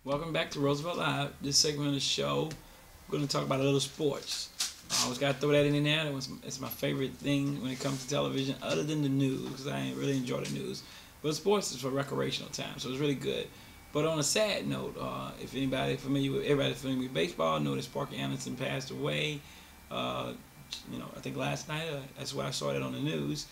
Welcome back to Roosevelt Live. This segment of the show, we're going to talk about a little sports. I always got to throw that in there. It's my favorite thing when it comes to television, other than the news, because I really enjoy the news. But sports is for recreational time, so it's really good. But on a sad note, if everybody familiar with baseball, know that Sparky Anderson passed away. I think last night. That's why I saw that on the news,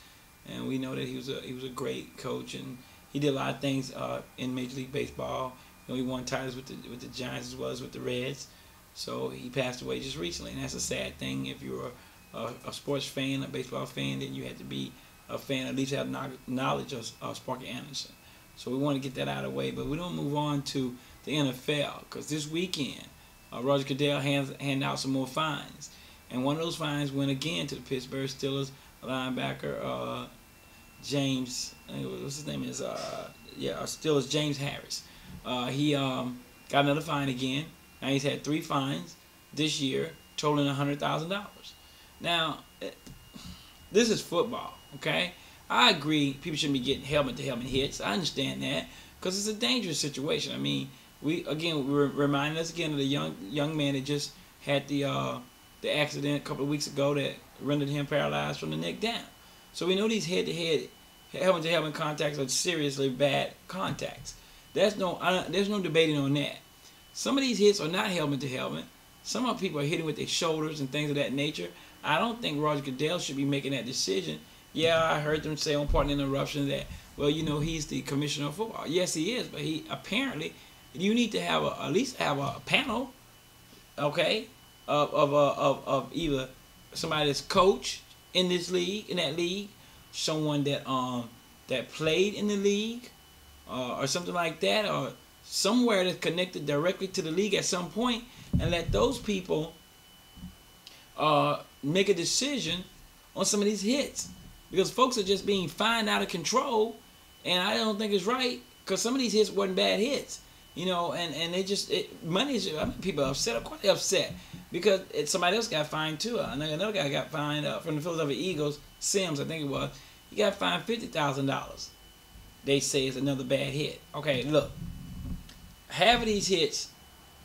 and we know that he was a great coach, and he did a lot of things in Major League Baseball. He won titles with the Giants as well as with the Reds. So he passed away just recently, and that's a sad thing. If you're a sports fan, a baseball fan, then you have to be a fan, at least have knowledge of Sparky Anderson. So we want to get that out of the way, but we don't move on to the NFL, because this weekend, Roger Goodell handed out some more fines. And one of those fines went again to the Pittsburgh Steelers linebacker, James, what's his name is, Steelers James Harris. He got another fine again. Now he's had 3 fines this year, totaling $100,000. Now, this is football, okay? I agree people shouldn't be getting helmet-to-helmet hits. I understand that, because it's a dangerous situation. I mean, we're reminding us again of the young man that just had the accident a couple of weeks ago that rendered him paralyzed from the neck down. So we know these head-to-head, helmet-to-helmet contacts are seriously bad contacts. There's no debating on that. Some of these hits are not helmet-to-helmet. Some of people are hitting with their shoulders and things of that nature. I don't think Roger Goodell should be making that decision. Yeah, I heard them say on Part of the Interruption that, well, he's the commissioner of football. Yes, he is, but he apparently, you need to have at least have a panel, okay, of either somebody that's coached in that league, someone that played in the league, or something like that, or somewhere that's connected directly to the league at some point, and let those people make a decision on some of these hits, because folks are just being fined out of control, and I don't think it's right, because some of these hits wasn't bad hits, and they just people are upset. Of course they're upset because somebody else got fined too. Another guy got fined from the Philadelphia Eagles, Sims, I think it was. He got fined $50,000. They say it's another bad hit. Okay, look, half of these hits,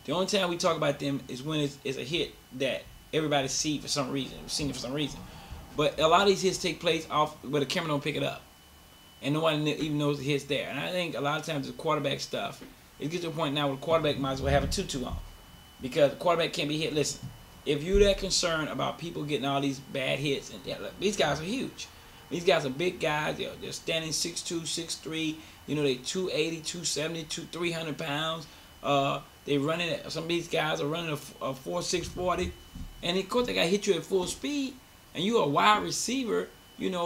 the only time we talk about them is when it's a hit that everybody sees for some reason. We've seen it for some reason. But a lot of these hits take place off where the camera don't pick it up, and nobody even knows the hit's there. And I think a lot of times the quarterback stuff, it gets to a point now where the quarterback might as well have a tutu on, because the quarterback can't be hit. Listen, if you're that concerned about people getting all these bad hits, and look, these guys are huge. These guys are big guys. They're standing 6'2", 6'3". They 280, 270, 300 pounds. They running. Some of these guys are running a 4.6 40, and of course they got to hit you at full speed. And you're a wide receiver,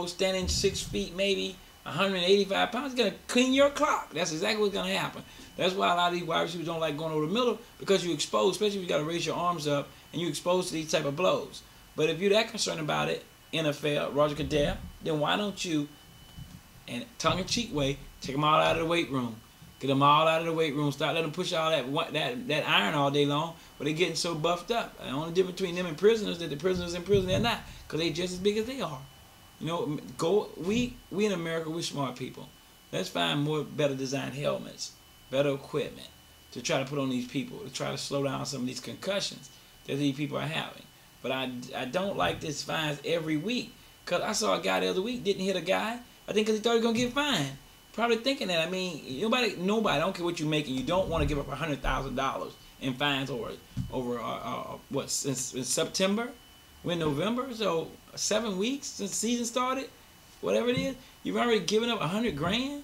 standing 6 feet, maybe 185 pounds. It's gonna clean your clock. That's exactly what's gonna happen. That's why a lot of these wide receivers don't like going over the middle, because you're exposed, especially if you got to raise your arms up and you're exposed to these type of blows. But if you're that concerned about it, NFL, Roger Goodell, then why don't you, in a tongue-in-cheek way, take them all out of the weight room. Get them all out of the weight room. Stop letting them push all that iron all day long, but they're getting so buffed up. The only difference between them and prisoners is that the prisoners in prison, they're not, because they're just as big as they are. We in America, we're smart people. Let's find better designed helmets, better equipment to try to put on these people, to try to slow down some of these concussions that these people are having. But I don't like this fines every week, because I saw a guy the other week didn't hit a guy, I think because he thought he was going to get fined. Probably thinking that. I mean, nobody, I don't care what you're making, you don't want to give up $100,000 in fines over since September? We're in November, so 7 weeks since the season started, whatever it is, you've already given up $100 grand.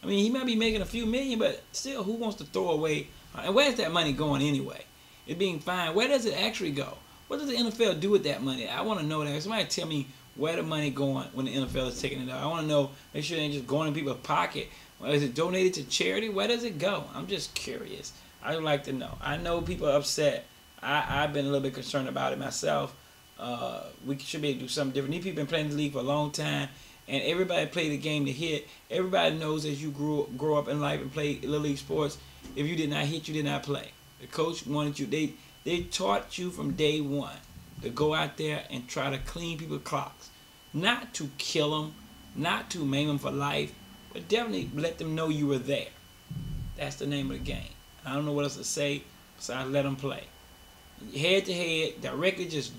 I mean, he might be making a few million, but still, who wants to throw away? And where's that money going anyway? It's being fined. Where does it actually go? What does the NFL do with that money? I want to know that. Somebody tell me where the money going when the NFL is taking it out. I want to know, make sure it ain't just going in people's pocket. Is it donated to charity? Where does it go? I'm just curious. I would like to know. I know people are upset. I've been a little bit concerned about it myself. We should be able to do something different. These people have been playing the league for a long time, and everybody played the game to hit. Everybody knows as you grow up in life and play little league sports, if you did not hit, you did not play. The coach wanted you. They taught you from day one to go out there and try to clean people's clocks, not to kill them, not to maim them for life, but definitely let them know you were there. That's the name of the game. I don't know what else to say besides let them play. Head to head, directly just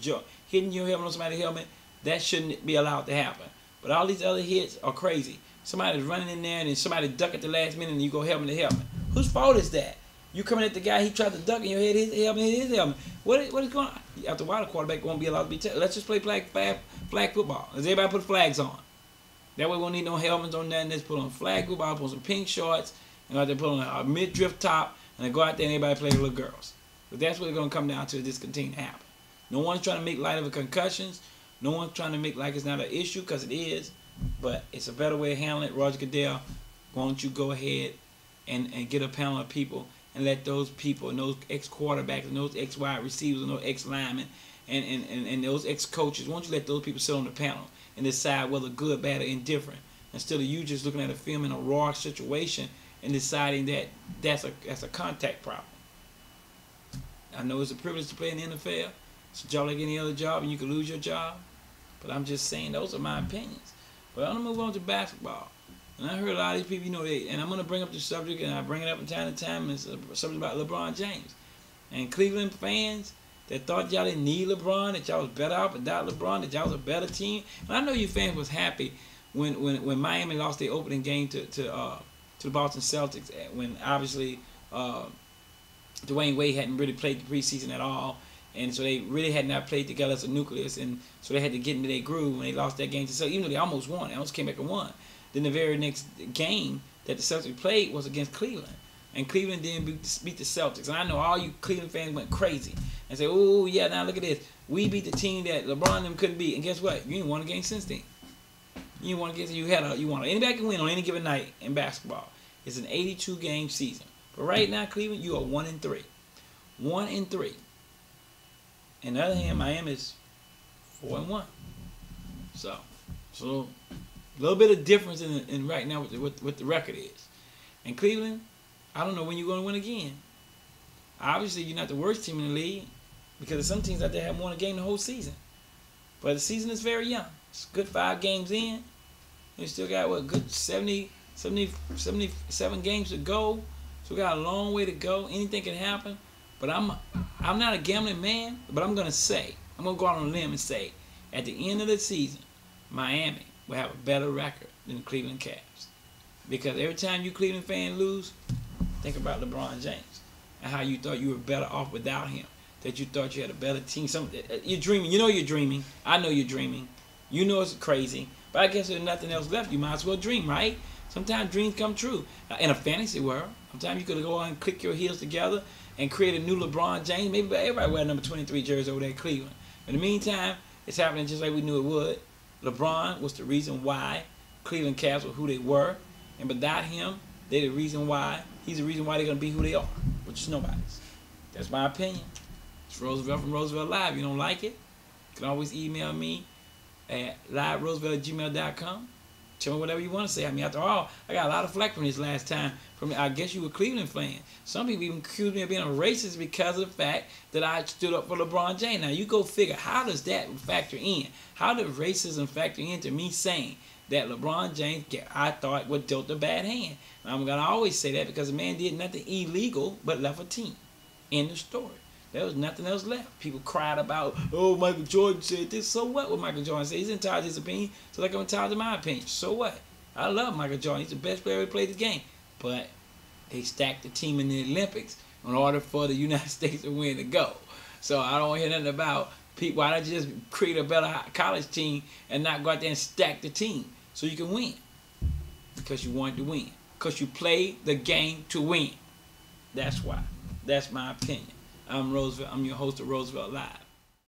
hitting your helmet on somebody's helmet, that shouldn't be allowed to happen. But all these other hits are crazy. Somebody's running in there and then somebody duck at the last minute and you go helmet to helmet. Whose fault is that? You coming at the guy, he tried to duck and you hit his helmet, hit his helmet. What is going on? After a while, the quarterback won't be allowed to be let's just play flag football. Let's everybody put flags on. That way we won't need no helmets on that. Let's put on flag football, put on some pink shorts, and go out there put on a mid-drift top, and then go out there and everybody play with little girls. But that's what it's going to come down to if this continue to happen. No one's trying to make light of the concussions. No one's trying to make like it's not an issue, because it is. But it's a better way of handling it. Roger Goodell, why don't you go ahead and get a panel of people and let those people and those ex-quarterbacks and those ex-wide receivers and those ex-linemen and those ex-coaches, why don't you let those people sit on the panel and decide whether good, bad, or indifferent, instead of you just looking at a film in a raw situation and deciding that that's a contact problem. I know it's a privilege to play in the NFL. It's a job like any other job, and you can lose your job. But I'm just saying, those are my opinions. But I'm going to move on to basketball. And I heard a lot of these people, you know, and I'm going to bring up the subject, and I bring it up from time to time, and it's a subject about LeBron James. And Cleveland fans that thought y'all didn't need LeBron, that y'all was better off without LeBron, that y'all was a better team. And I know you fans was happy when Miami lost their opening game to the Boston Celtics, when obviously Dwayne Wade hadn't really played the preseason at all. And so they really had not played together as a nucleus, and so they had to get into their groove when they lost that game to Celtics, even though they almost won. They almost came back and won. Then the very next game that the Celtics played was against Cleveland. And Cleveland didn't beat the Celtics. And I know all you Cleveland fans went crazy and say, oh, yeah, now look at this. We beat the team that LeBron and them couldn't beat. And guess what? You ain't won a game since then. You won a game. You won. Anybody can win on any given night in basketball. It's an 82-game season. But right now, Cleveland, you are 1-3. 1-3. On the other hand, Miami's 4-1. So a little bit of difference in right now what the record is. And Cleveland, I don't know when you're going to win again. Obviously, you're not the worst team in the league, because there's some teams out there have won a game the whole season. But the season is very young. It's a good 5 games in. You still got, what, good 77 games to go. So we got a long way to go. Anything can happen. But I'm not a gambling man, but I'm going to go out on a limb and say, at the end of the season, Miami will have a better record than the Cleveland Cavs. Because every time you Cleveland fan lose, think about LeBron James and how you thought you were better off without him, that you thought you had a better team. You're dreaming. You know you're dreaming. I know you're dreaming. You know it's crazy. But I guess there's nothing else left. You might as well dream, right? Sometimes dreams come true. In a fantasy world, sometimes you could go out and click your heels together and create a new LeBron James. Maybe everybody wear number 23 jersey over there in Cleveland. In the meantime, it's happening just like we knew it would. LeBron was the reason why Cleveland Cavs were who they were. And without him, they're the reason why. He's the reason why they're going to be who they are, which is nobody's. That's my opinion. It's Roosevelt from Roosevelt Live. If you don't like it, you can always email me at liveroosevelt@gmail.com. Tell me whatever you want to say. I mean, after all, I got a lot of flack from this last time. I guess you were a Cleveland fan. Some people even accused me of being a racist because of the fact that I stood up for LeBron James. Now, you go figure, how does that factor in? How does racism factor into me saying that LeBron James, I thought, was dealt a bad hand? And I'm going to always say that because the man did nothing illegal but left a team. End of story. There was nothing else left. People cried about, oh, Michael Jordan said this. So what Michael Jordan said? He's entitled to his opinion, so like I'm entitled to my opinion. So what? I love Michael Jordan. He's the best player who played the game. But they stacked the team in the Olympics in order for the United States to win the gold. So I don't hear nothing about people. Why don't you just create a better college team and not go out there and stack the team so you can win? Because you wanted to win. Because you play the game to win. That's why. That's my opinion. I'm Roosevelt. I'm your host of Roosevelt Live.